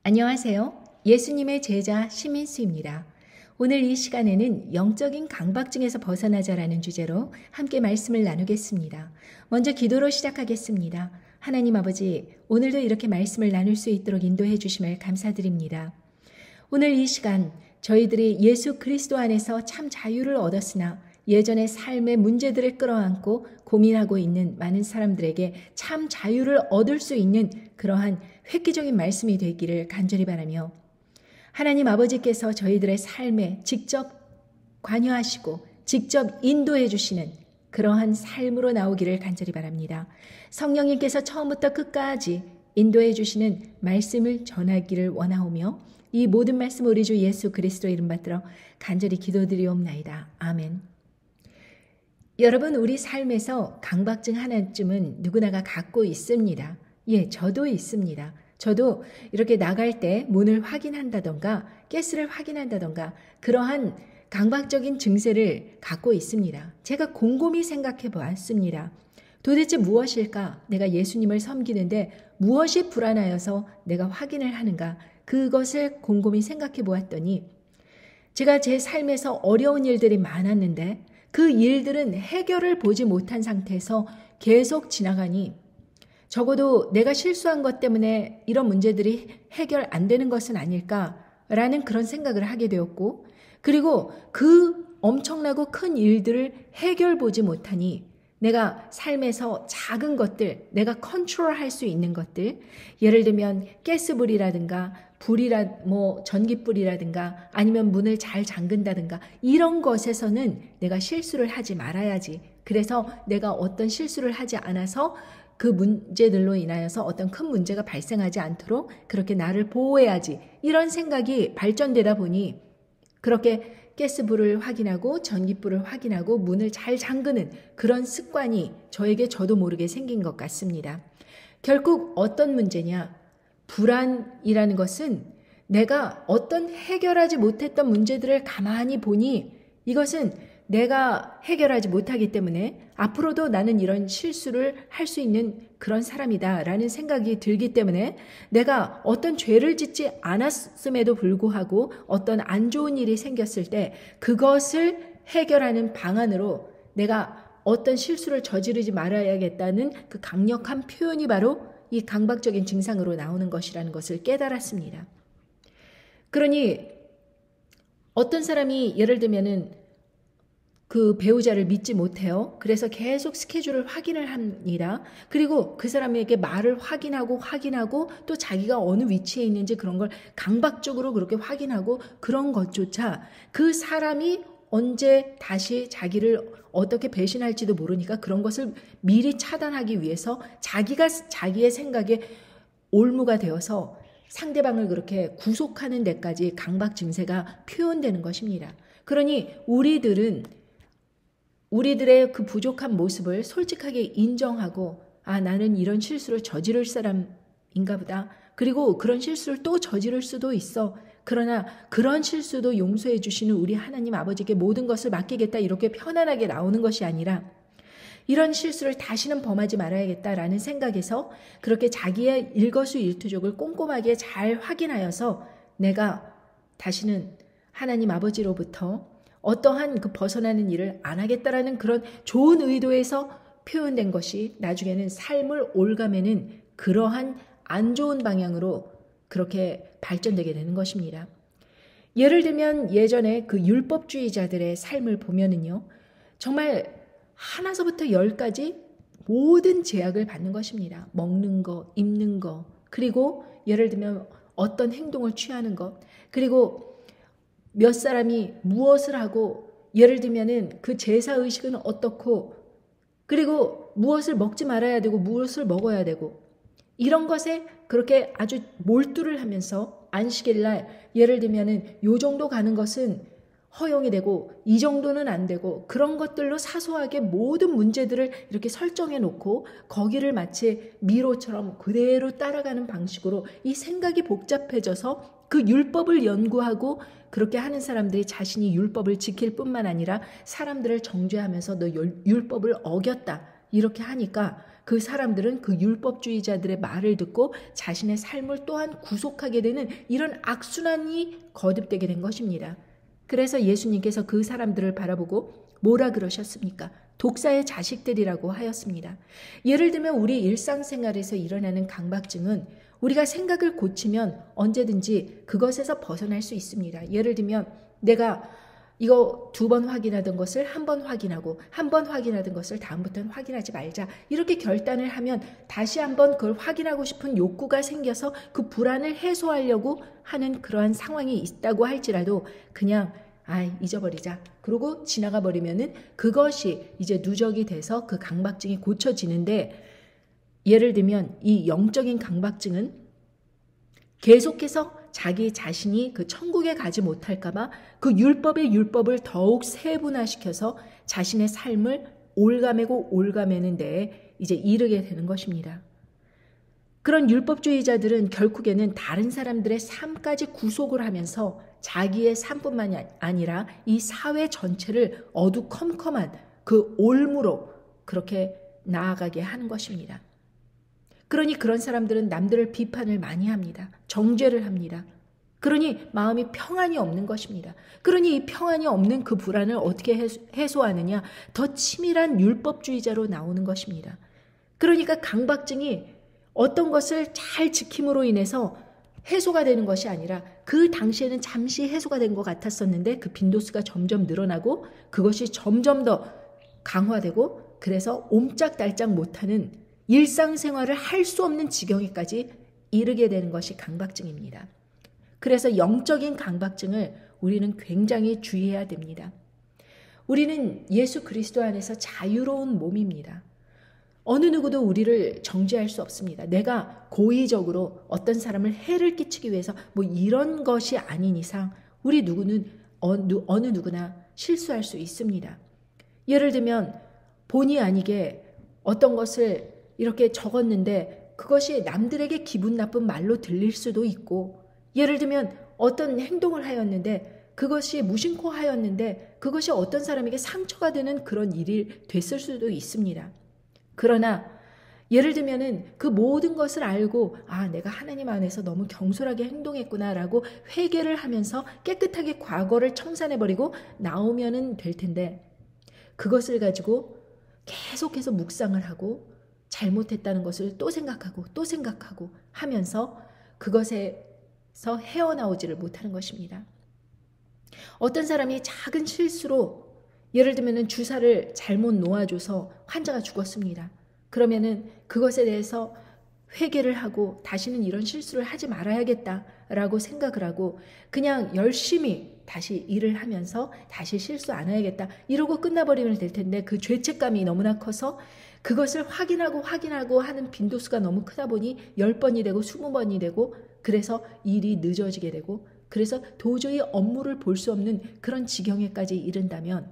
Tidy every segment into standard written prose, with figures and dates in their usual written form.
안녕하세요. 예수님의 제자 심인수입니다. 오늘 이 시간에는 영적인 강박증에서 벗어나자라는 주제로 함께 말씀을 나누겠습니다. 먼저 기도로 시작하겠습니다. 하나님 아버지, 오늘도 이렇게 말씀을 나눌 수 있도록 인도해 주심을 감사드립니다. 오늘 이 시간 저희들이 예수 그리스도 안에서 참 자유를 얻었으나 예전의 삶의 문제들을 끌어안고 고민하고 있는 많은 사람들에게 참 자유를 얻을 수 있는 그러한 획기적인 말씀이 되기를 간절히 바라며 하나님 아버지께서 저희들의 삶에 직접 관여하시고 직접 인도해 주시는 그러한 삶으로 나오기를 간절히 바랍니다. 성령님께서 처음부터 끝까지 인도해 주시는 말씀을 전하기를 원하오며 이 모든 말씀 우리 주 예수 그리스도 이름 받들어 간절히 기도드리옵나이다. 아멘. 여러분, 우리 삶에서 강박증 하나쯤은 누구나가 갖고 있습니다. 예, 저도 있습니다. 저도 이렇게 나갈 때 문을 확인한다던가 가스를 확인한다던가 그러한 강박적인 증세를 갖고 있습니다. 제가 곰곰이 생각해 보았습니다. 도대체 무엇일까? 내가 예수님을 섬기는데 무엇이 불안하여서 내가 확인을 하는가? 그것을 곰곰이 생각해 보았더니 제가 제 삶에서 어려운 일들이 많았는데 그 일들은 해결을 보지 못한 상태에서 계속 지나가니 적어도 내가 실수한 것 때문에 이런 문제들이 해결 안 되는 것은 아닐까라는 그런 생각을 하게 되었고, 그리고 그 엄청나고 큰 일들을 해결 보지 못하니 내가 삶에서 작은 것들, 내가 컨트롤할 수 있는 것들, 예를 들면 가스불이라든가 전기불이라든가 아니면 문을 잘 잠근다든가 이런 것에서는 내가 실수를 하지 말아야지. 그래서 내가 어떤 실수를 하지 않아서 그 문제들로 인하여서 어떤 큰 문제가 발생하지 않도록 그렇게 나를 보호해야지. 이런 생각이 발전되다 보니 그렇게 가스불을 확인하고 전기불을 확인하고 문을 잘 잠그는 그런 습관이 저도 모르게 생긴 것 같습니다. 결국 어떤 문제냐? 불안이라는 것은 내가 어떤 해결하지 못했던 문제들을 가만히 보니 이것은 내가 해결하지 못하기 때문에 앞으로도 나는 이런 실수를 할 수 있는 그런 사람이다라는 생각이 들기 때문에 내가 어떤 죄를 짓지 않았음에도 불구하고 어떤 안 좋은 일이 생겼을 때 그것을 해결하는 방안으로 내가 어떤 실수를 저지르지 말아야겠다는 그 강력한 표현이 바로 이 강박적인 증상으로 나오는 것이라는 것을 깨달았습니다. 그러니 어떤 사람이 예를 들면은 그 배우자를 믿지 못해요. 그래서 계속 스케줄을 확인을 합니다. 그리고 그 사람에게 말을 확인하고 또 자기가 어느 위치에 있는지 그런 걸 강박적으로 그렇게 확인하고 그런 것조차 그 사람이 언제 다시 자기를 어떻게 배신할지도 모르니까 그런 것을 미리 차단하기 위해서 자기가 자기의 생각에 올무가 되어서 상대방을 그렇게 구속하는 데까지 강박 증세가 표현되는 것입니다. 그러니 우리들의 그 부족한 모습을 솔직하게 인정하고 나는 이런 실수를 저지를 사람인가 보다. 그리고 그런 실수를 또 저지를 수도 있어. 그러나 그런 실수도 용서해 주시는 우리 하나님 아버지께 모든 것을 맡기겠다 이렇게 편안하게 나오는 것이 아니라 이런 실수를 다시는 범하지 말아야겠다라는 생각에서 그렇게 자기의 일거수일투족을 꼼꼼하게 잘 확인하여서 내가 다시는 하나님 아버지로부터 어떠한 그 벗어나는 일을 안 하겠다라는 그런 좋은 의도에서 표현된 것이 나중에는 삶을 올가매는 그러한 안 좋은 방향으로 그렇게 발전되게 되는 것입니다. 예를 들면 예전에 그 율법주의자들의 삶을 보면은요, 정말 하나서부터 10까지 모든 제약을 받는 것입니다. 먹는 거, 입는 거, 그리고 예를 들면 어떤 행동을 취하는 것, 그리고 몇 사람이 무엇을 하고 예를 들면은 그 제사의식은 어떻고 그리고 무엇을 먹지 말아야 되고 무엇을 먹어야 되고 이런 것에 그렇게 아주 몰두를 하면서 안식일날 예를 들면은 요 정도 가는 것은 허용이 되고 이 정도는 안 되고 그런 것들로 사소하게 모든 문제들을 이렇게 설정해 놓고 거기를 마치 미로처럼 그대로 따라가는 방식으로 이 생각이 복잡해져서 그 율법을 연구하고 그렇게 하는 사람들이 자신이 율법을 지킬 뿐만 아니라 사람들을 정죄하면서 너 율법을 어겼다. 이렇게 하니까 그 사람들은 그 율법주의자들의 말을 듣고 자신의 삶을 또한 구속하게 되는 이런 악순환이 거듭되게 된 것입니다. 그래서 예수님께서 그 사람들을 바라보고 뭐라 그러셨습니까? 독사의 자식들이라고 하였습니다. 예를 들면 우리 일상생활에서 일어나는 강박증은 우리가 생각을 고치면 언제든지 그것에서 벗어날 수 있습니다. 예를 들면 내가 이거 2번 확인하던 것을 한 번 확인하고 한 번 확인하던 것을 다음부터는 확인하지 말자. 이렇게 결단을 하면 다시 한번 그걸 확인하고 싶은 욕구가 생겨서 그 불안을 해소하려고 하는 그러한 상황이 있다고 할지라도 그냥 잊어버리자. 그러고 지나가 버리면은 그것이 이제 누적이 돼서 그 강박증이 고쳐지는데 예를 들면 이 영적인 강박증은 계속해서 자기 자신이 그 천국에 가지 못할까봐 그 율법의 율법을 더욱 세분화시켜서 자신의 삶을 올가매고 올가매는 데에 이제 이르게 되는 것입니다. 그런 율법주의자들은 결국에는 다른 사람들의 삶까지 구속을 하면서 자기의 삶뿐만이 아니라 이 사회 전체를 어두컴컴한 그 올무로 그렇게 나아가게 하는 것입니다. 그러니 그런 사람들은 남들을 비판을 많이 합니다. 정죄를 합니다. 그러니 마음이 평안이 없는 것입니다. 그러니 이 평안이 없는 그 불안을 어떻게 해소하느냐? 더 치밀한 율법주의자로 나오는 것입니다. 그러니까 강박증이 어떤 것을 잘 지킴으로 인해서 해소가 되는 것이 아니라 그 당시에는 잠시 해소가 된 것 같았었는데 그 빈도수가 점점 늘어나고 그것이 점점 더 강화되고 그래서 옴짝달짝 못하는 일상생활을 할 수 없는 지경에까지 이르게 되는 것이 강박증입니다. 그래서 영적인 강박증을 우리는 굉장히 주의해야 됩니다. 우리는 예수 그리스도 안에서 자유로운 몸입니다. 어느 누구도 우리를 정죄할 수 없습니다. 내가 고의적으로 어떤 사람을 해를 끼치기 위해서 이런 것이 아닌 이상 우리 누구는 어느 누구나 실수할 수 있습니다. 예를 들면 본의 아니게 어떤 것을 이렇게 적었는데 그것이 남들에게 기분 나쁜 말로 들릴 수도 있고 예를 들면 어떤 행동을 하였는데 그것이 무심코 하였는데 그것이 어떤 사람에게 상처가 되는 그런 일이 됐을 수도 있습니다. 그러나 예를 들면은 그 모든 것을 알고 내가 하나님 안에서 너무 경솔하게 행동했구나라고 회개를 하면서 깨끗하게 과거를 청산해버리고 나오면은 될 텐데 그것을 가지고 계속해서 묵상을 하고 잘못했다는 것을 또 생각하고 하면서 그것에서 헤어나오지를 못하는 것입니다. 어떤 사람이 작은 실수로 예를 들면 주사를 잘못 놓아줘서 환자가 죽었습니다. 그러면은 그것에 대해서 회개를 하고 다시는 이런 실수를 하지 말아야겠다라고 생각을 하고 그냥 열심히 다시 일을 하면서 다시 실수 안 해야겠다 이러고 끝나버리면 될 텐데 그 죄책감이 너무나 커서 그것을 확인하고 하는 빈도수가 너무 크다 보니 10번이 되고 20번이 되고 그래서 일이 늦어지게 되고 그래서 도저히 업무를 볼 수 없는 그런 지경에까지 이른다면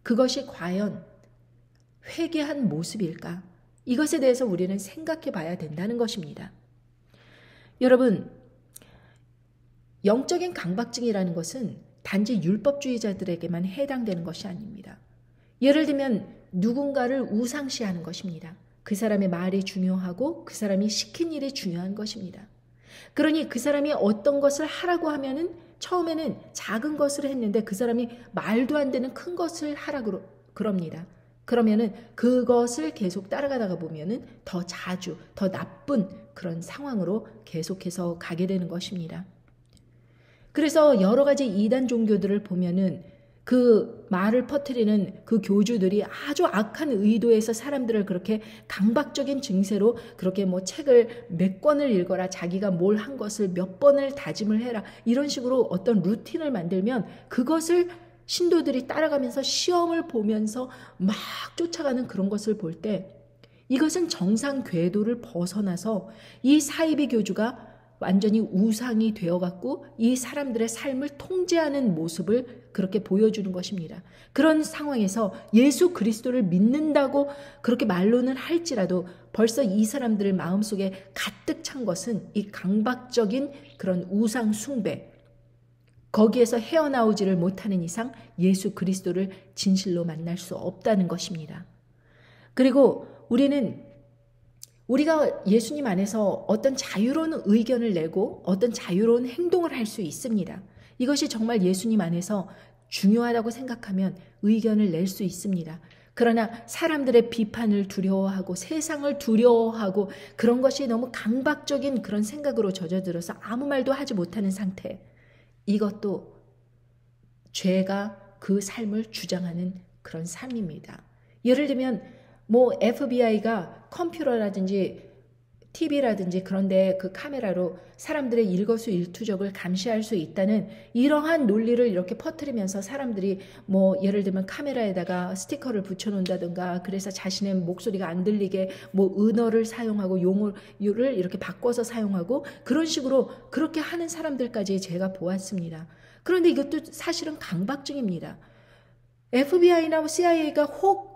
그것이 과연 회개한 모습일까? 이것에 대해서 우리는 생각해 봐야 된다는 것입니다. 여러분, 영적인 강박증이라는 것은 단지 율법주의자들에게만 해당되는 것이 아닙니다. 예를 들면 누군가를 우상시하는 것입니다. 그 사람의 말이 중요하고 그 사람이 시킨 일이 중요한 것입니다. 그러니 그 사람이 어떤 것을 하라고 하면은 처음에는 작은 것을 했는데 그 사람이 말도 안 되는 큰 것을 하라고 그럽니다. 그러면은 그것을 계속 따라가다가 보면은 더 자주, 더 나쁜 그런 상황으로 계속해서 가게 되는 것입니다. 그래서 여러 가지 이단 종교들을 보면은 그 말을 퍼뜨리는 그 교주들이 아주 악한 의도에서 사람들을 그렇게 강박적인 증세로 그렇게 책을 몇 권을 읽어라, 자기가 뭘 한 것을 몇 번을 다짐을 해라, 이런 식으로 어떤 루틴을 만들면 그것을 신도들이 따라가면서 시험을 보면서 막 쫓아가는 그런 것을 볼 때 이것은 정상 궤도를 벗어나서 이 사이비 교주가 완전히 우상이 되어갖고 이 사람들의 삶을 통제하는 모습을 그렇게 보여주는 것입니다. 그런 상황에서 예수 그리스도를 믿는다고 그렇게 말로는 할지라도 벌써 이 사람들의 마음속에 가득 찬 것은 이 강박적인 그런 우상 숭배, 거기에서 헤어나오지를 못하는 이상 예수 그리스도를 진실로 만날 수 없다는 것입니다. 그리고 우리가 예수님 안에서 어떤 자유로운 의견을 내고 어떤 자유로운 행동을 할 수 있습니다. 이것이 정말 예수님 안에서 중요하다고 생각하면 의견을 낼 수 있습니다. 그러나 사람들의 비판을 두려워하고 세상을 두려워하고 그런 것이 너무 강박적인 그런 생각으로 젖어들어서 아무 말도 하지 못하는 상태. 이것도 죄가 그 삶을 주장하는 그런 삶입니다. 예를 들면 FBI가 컴퓨터라든지 TV라든지 그런데 그 카메라로 사람들의 일거수일투족을 감시할 수 있다는 이러한 논리를 이렇게 퍼뜨리면서 사람들이 예를 들면 카메라에다가 스티커를 붙여놓는다든가 그래서 자신의 목소리가 안 들리게 은어를 사용하고 용어를 이렇게 바꿔서 사용하고 그런 식으로 그렇게 하는 사람들까지 제가 보았습니다. 그런데 이것도 사실은 강박증입니다. FBI나 CIA가 혹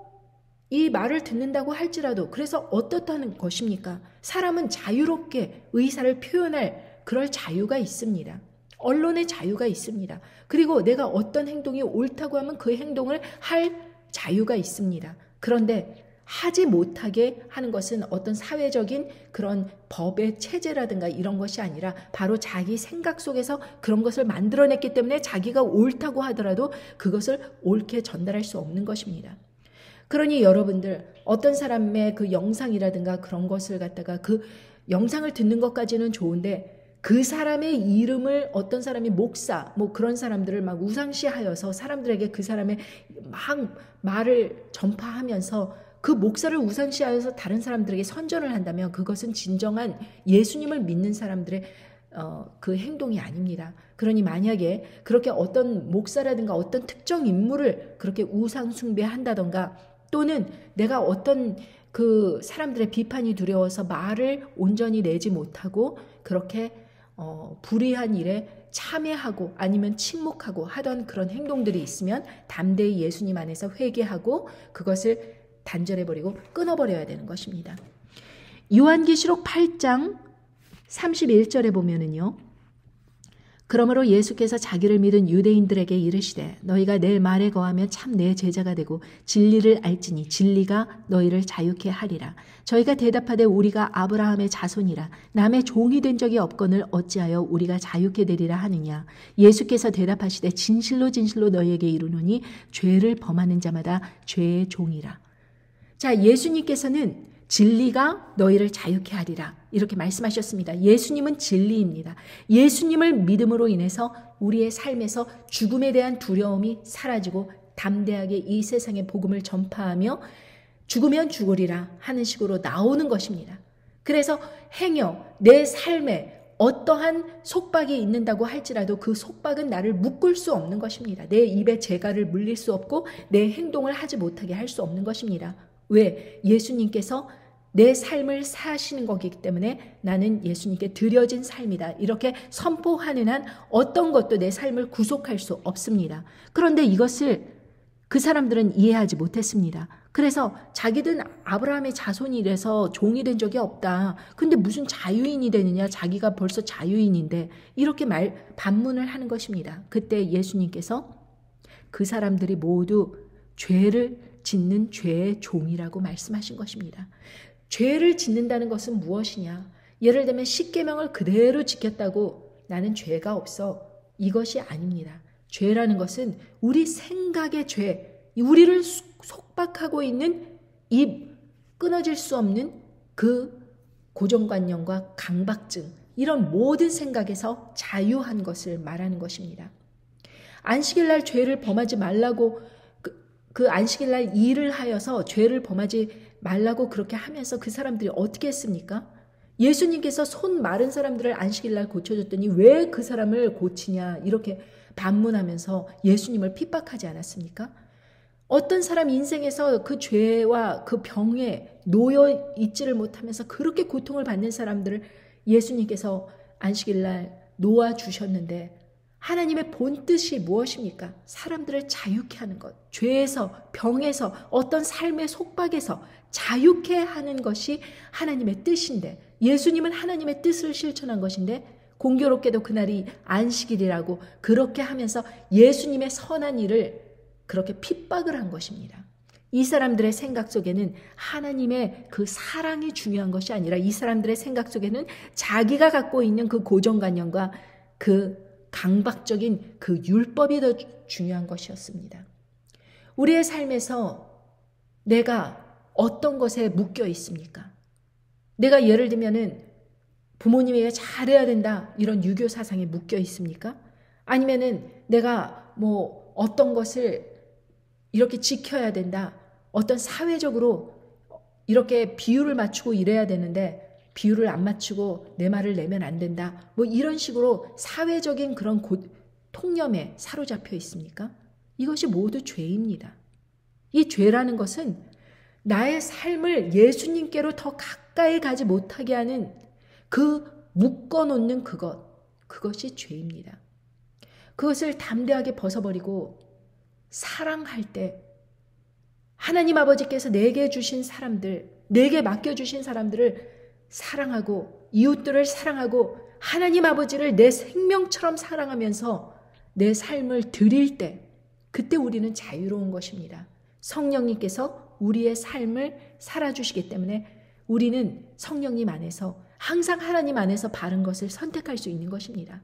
이 말을 듣는다고 할지라도 그래서 어떻다는 것입니까? 사람은 자유롭게 의사를 표현할 그럴 자유가 있습니다. 언론의 자유가 있습니다. 그리고 내가 어떤 행동이 옳다고 하면 그 행동을 할 자유가 있습니다. 그런데 하지 못하게 하는 것은 어떤 사회적인 그런 법의 체제라든가 이런 것이 아니라 바로 자기 생각 속에서 그런 것을 만들어냈기 때문에 자기가 옳다고 하더라도 그것을 옳게 전달할 수 없는 것입니다. 그러니 여러분들 어떤 사람의 그 영상이라든가 그런 것을 갖다가 그 영상을 듣는 것까지는 좋은데 그 사람의 이름을 어떤 사람이 목사 그런 사람들을 막 우상시하여서 사람들에게 그 사람의 막 말을 전파하면서 그 목사를 우상시하여서 다른 사람들에게 선전을 한다면 그것은 진정한 예수님을 믿는 사람들의 그 행동이 아닙니다. 그러니 만약에 그렇게 어떤 목사라든가 어떤 특정 인물을 그렇게 우상 숭배한다던가 또는 내가 어떤 그 사람들의 비판이 두려워서 말을 온전히 내지 못하고 그렇게 불의한 일에 참여하고 아니면 침묵하고 하던 그런 행동들이 있으면 담대히 예수님 안에서 회개하고 그것을 단절해버리고 끊어버려야 되는 것입니다. 요한계시록 8장 31절에 보면은요. 그러므로 예수께서 자기를 믿은 유대인들에게 이르시되 너희가 내 말에 거하면 참 내 제자가 되고 진리를 알지니 진리가 너희를 자유케 하리라. 저희가 대답하되 우리가 아브라함의 자손이라 남의 종이 된 적이 없거늘 어찌하여 우리가 자유케 되리라 하느냐. 예수께서 대답하시되 진실로 진실로 너희에게 이르노니 죄를 범하는 자마다 죄의 종이라. 자, 예수님께서는 진리가 너희를 자유케 하리라 이렇게 말씀하셨습니다. 예수님은 진리입니다. 예수님을 믿음으로 인해서 우리의 삶에서 죽음에 대한 두려움이 사라지고 담대하게 이 세상의 복음을 전파하며 죽으면 죽으리라 하는 식으로 나오는 것입니다. 그래서 행여 내 삶에 어떠한 속박이 있는다고 할지라도 그 속박은 나를 묶을 수 없는 것입니다. 내 입에 재갈을 물릴 수 없고 내 행동을 하지 못하게 할 수 없는 것입니다. 왜? 예수님께서 내 삶을 사시는 거기 때문에 나는 예수님께 드려진 삶이다. 이렇게 선포하는 한 어떤 것도 내 삶을 구속할 수 없습니다. 그런데 이것을 그 사람들은 이해하지 못했습니다. 그래서 자기들은 아브라함의 자손이라서 종이 된 적이 없다. 근데 무슨 자유인이 되느냐. 자기가 벌써 자유인인데 이렇게 반문을 하는 것입니다. 그때 예수님께서 그 사람들이 모두 죄를 짓는 죄의 종이라고 말씀하신 것입니다. 죄를 짓는다는 것은 무엇이냐? 예를 들면 십계명을 그대로 지켰다고 나는 죄가 없어. 이것이 아닙니다. 죄라는 것은 우리 생각의 죄, 우리를 속박하고 있는 이 끊어질 수 없는 그 고정관념과 강박증, 이런 모든 생각에서 자유한 것을 말하는 것입니다. 안식일날 죄를 범하지 말라고 그 안식일날 일을 하여서 죄를 범하지 말라고 그렇게 하면서 그 사람들이 어떻게 했습니까? 예수님께서 손 마른 사람들을 안식일날 고쳐줬더니 왜 그 사람을 고치냐 이렇게 반문하면서 예수님을 핍박하지 않았습니까? 어떤 사람 인생에서 그 죄와 그 병에 놓여 있지를 못하면서 그렇게 고통을 받는 사람들을 예수님께서 안식일날 놓아주셨는데 하나님의 본뜻이 무엇입니까? 사람들을 자유케 하는 것. 죄에서, 병에서, 어떤 삶의 속박에서 자유케 하는 것이 하나님의 뜻인데 예수님은 하나님의 뜻을 실천한 것인데 공교롭게도 그날이 안식일이라고 그렇게 하면서 예수님의 선한 일을 그렇게 핍박을 한 것입니다. 이 사람들의 생각 속에는 하나님의 그 사랑이 중요한 것이 아니라 이 사람들의 생각 속에는 자기가 갖고 있는 그 고정관념과 그 강박적인 그 율법이 더 중요한 것이었습니다. 우리의 삶에서 내가 어떤 것에 묶여 있습니까? 내가 예를 들면은 부모님에게 잘해야 된다 이런 유교 사상에 묶여 있습니까? 아니면은 내가 뭐 어떤 것을 이렇게 지켜야 된다. 어떤 사회적으로 이렇게 비율을 맞추고 이래야 되는데 비율을 안 맞추고 내 말을 내면 안 된다. 뭐 이런 식으로 사회적인 그런 통념에 사로잡혀 있습니까? 이것이 모두 죄입니다. 이 죄라는 것은 나의 삶을 예수님께로 더 가까이 가지 못하게 하는 그 묶어놓는 그것이 죄입니다. 그것을 담대하게 벗어버리고 사랑할 때 하나님 아버지께서 내게 주신 사람들, 내게 맡겨주신 사람들을 사랑하고 이웃들을 사랑하고 하나님 아버지를 내 생명처럼 사랑하면서 내 삶을 드릴 때 그때 우리는 자유로운 것입니다. 성령님께서 우리의 삶을 살아주시기 때문에 우리는 성령님 안에서 항상 하나님 안에서 바른 것을 선택할 수 있는 것입니다.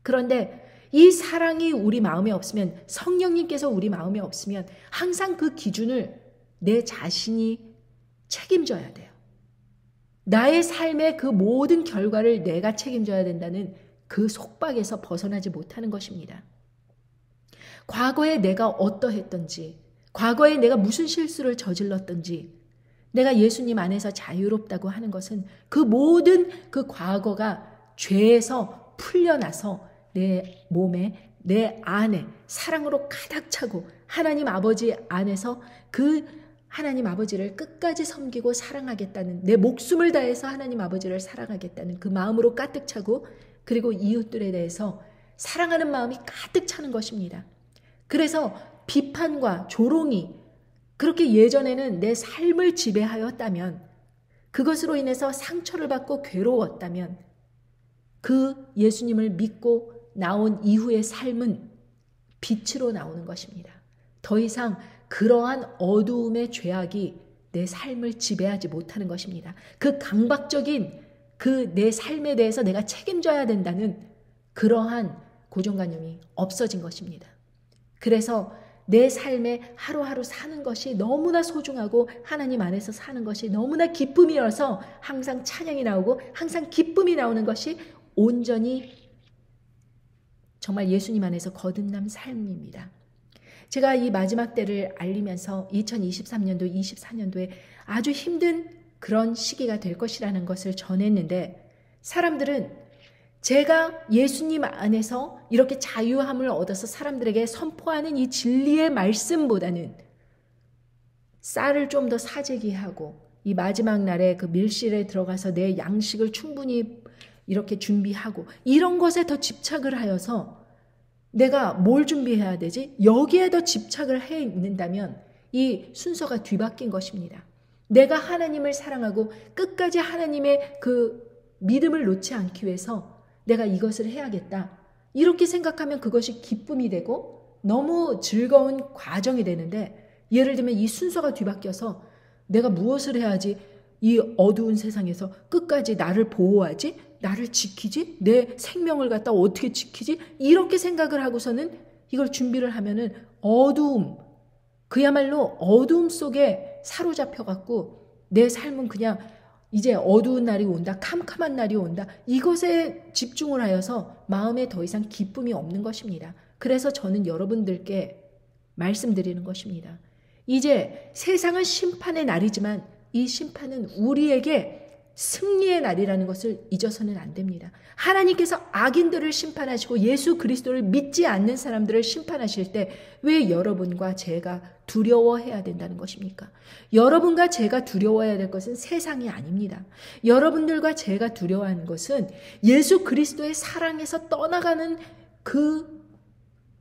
그런데 이 사랑이 우리 마음에 없으면 성령님께서 우리 마음에 없으면 항상 그 기준을 내 자신이 책임져야 돼요. 나의 삶의 그 모든 결과를 내가 책임져야 된다는 그 속박에서 벗어나지 못하는 것입니다. 과거에 내가 어떠했던지, 과거에 내가 무슨 실수를 저질렀던지, 내가 예수님 안에서 자유롭다고 하는 것은 그 모든 그 과거가 죄에서 풀려나서 내 몸에, 내 안에 사랑으로 가득 차고 하나님 아버지 안에서 그 하나님 아버지를 끝까지 섬기고 사랑하겠다는 내 목숨을 다해서 하나님 아버지를 사랑하겠다는 그 마음으로 가득 차고 그리고 이웃들에 대해서 사랑하는 마음이 가득 차는 것입니다. 그래서 비판과 조롱이 그렇게 예전에는 내 삶을 지배하였다면 그것으로 인해서 상처를 받고 괴로웠다면 그 예수님을 믿고 나온 이후의 삶은 빛으로 나오는 것입니다. 더 이상 그러한 어두움의 죄악이 내 삶을 지배하지 못하는 것입니다. 그 강박적인 그 내 삶에 대해서 내가 책임져야 된다는 그러한 고정관념이 없어진 것입니다. 그래서 내 삶에 하루하루 사는 것이 너무나 소중하고 하나님 안에서 사는 것이 너무나 기쁨이어서 항상 찬양이 나오고 항상 기쁨이 나오는 것이 온전히 정말 예수님 안에서 거듭난 삶입니다. 제가 이 마지막 때를 알리면서 2023년도, 24년도에 아주 힘든 그런 시기가 될 것이라는 것을 전했는데 사람들은 제가 예수님 안에서 이렇게 자유함을 얻어서 사람들에게 선포하는 이 진리의 말씀보다는 쌀을 좀 더 사재기 하고 이 마지막 날에 그 밀실에 들어가서 내 양식을 충분히 이렇게 준비하고 이런 것에 더 집착을 하여서 내가 뭘 준비해야 되지? 여기에 더 집착을 해 있는다면 이 순서가 뒤바뀐 것입니다. 내가 하나님을 사랑하고 끝까지 하나님의 그 믿음을 놓지 않기 위해서 내가 이것을 해야겠다. 이렇게 생각하면 그것이 기쁨이 되고 너무 즐거운 과정이 되는데 예를 들면 이 순서가 뒤바뀌어서 내가 무엇을 해야지 이 어두운 세상에서 끝까지 나를 보호하지? 나를 지키지? 내 생명을 갖다 어떻게 지키지? 이렇게 생각을 하고서는 이걸 준비를 하면은 어두움, 그야말로 어두움 속에 사로잡혀갖고 내 삶은 그냥 이제 어두운 날이 온다, 캄캄한 날이 온다. 이것에 집중을 하여서 마음에 더 이상 기쁨이 없는 것입니다. 그래서 저는 여러분들께 말씀드리는 것입니다. 이제 세상은 심판의 날이지만 이 심판은 우리에게 승리의 날이라는 것을 잊어서는 안 됩니다. 하나님께서 악인들을 심판하시고 예수 그리스도를 믿지 않는 사람들을 심판하실 때 왜 여러분과 제가 두려워해야 된다는 것입니까? 여러분과 제가 두려워해야 될 것은 세상이 아닙니다. 여러분들과 제가 두려워하는 것은 예수 그리스도의 사랑에서 떠나가는 그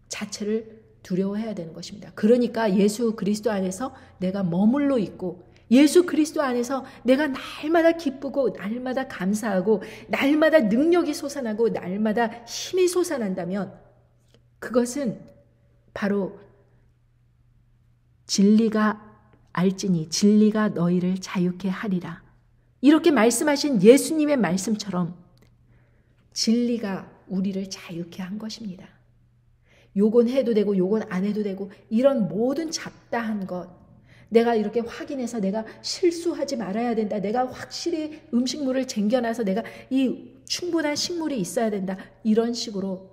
자체를 두려워해야 되는 것입니다. 그러니까 예수 그리스도 안에서 내가 머물러 있고 예수 그리스도 안에서 내가 날마다 기쁘고 날마다 감사하고 날마다 능력이 솟아나고 날마다 힘이 솟아난다면 그것은 바로 진리가 알지니 진리가 너희를 자유케 하리라. 이렇게 말씀하신 예수님의 말씀처럼 진리가 우리를 자유케 한 것입니다. 요건 해도 되고 요건 안 해도 되고 이런 모든 잡다한 것, 내가 이렇게 확인해서 내가 실수하지 말아야 된다, 내가 확실히 음식물을 쟁겨놔서 내가 이 충분한 식물이 있어야 된다, 이런 식으로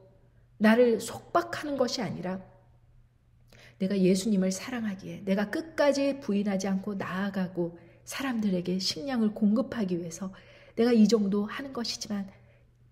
나를 속박하는 것이 아니라 내가 예수님을 사랑하기에 내가 끝까지 부인하지 않고 나아가고 사람들에게 식량을 공급하기 위해서 내가 이 정도 하는 것이지만,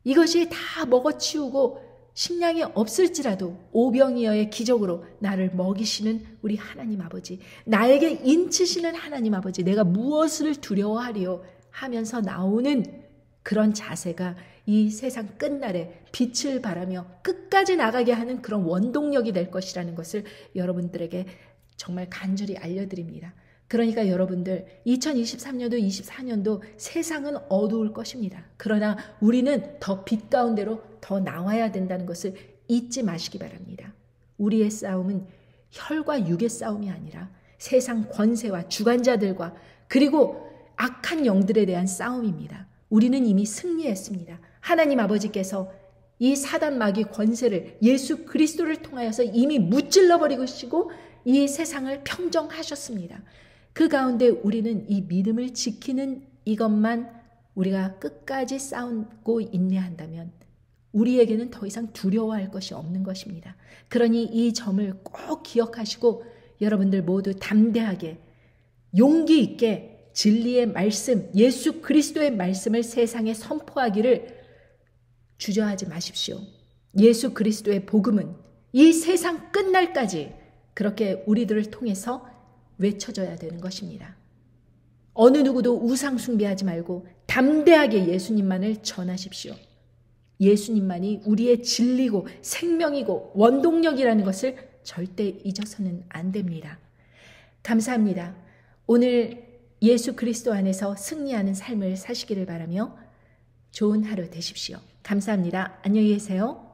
이것이 다 먹어치우고 식량이 없을지라도 오병이어의 기적으로 나를 먹이시는 우리 하나님 아버지, 나에게 인치시는 하나님 아버지, 내가 무엇을 두려워하리요 하면서 나오는 그런 자세가 이 세상 끝날에 빛을 발하며 끝까지 나가게 하는 그런 원동력이 될 것이라는 것을 여러분들에게 정말 간절히 알려드립니다. 그러니까 여러분들 2023년도 24년도 세상은 어두울 것입니다. 그러나 우리는 더 빛 가운데로 더 나와야 된다는 것을 잊지 마시기 바랍니다. 우리의 싸움은 혈과 육의 싸움이 아니라 세상 권세와 주관자들과 그리고 악한 영들에 대한 싸움입니다. 우리는 이미 승리했습니다. 하나님 아버지께서 이 사단 마귀 권세를 예수 그리스도를 통하여서 이미 무찔러 버리시고 이 세상을 평정하셨습니다. 그 가운데 우리는 이 믿음을 지키는 이것만 우리가 끝까지 싸우고 인내한다면 우리에게는 더 이상 두려워할 것이 없는 것입니다. 그러니 이 점을 꼭 기억하시고 여러분들 모두 담대하게 용기 있게 진리의 말씀, 예수 그리스도의 말씀을 세상에 선포하기를 주저하지 마십시오. 예수 그리스도의 복음은 이 세상 끝날까지 그렇게 우리들을 통해서 외쳐져야 되는 것입니다. 어느 누구도 우상 숭배하지 말고 담대하게 예수님만을 전하십시오. 예수님만이 우리의 진리고 생명이고 원동력이라는 것을 절대 잊어서는 안 됩니다. 감사합니다. 오늘 예수 그리스도 안에서 승리하는 삶을 사시기를 바라며 좋은 하루 되십시오. 감사합니다. 안녕히 계세요.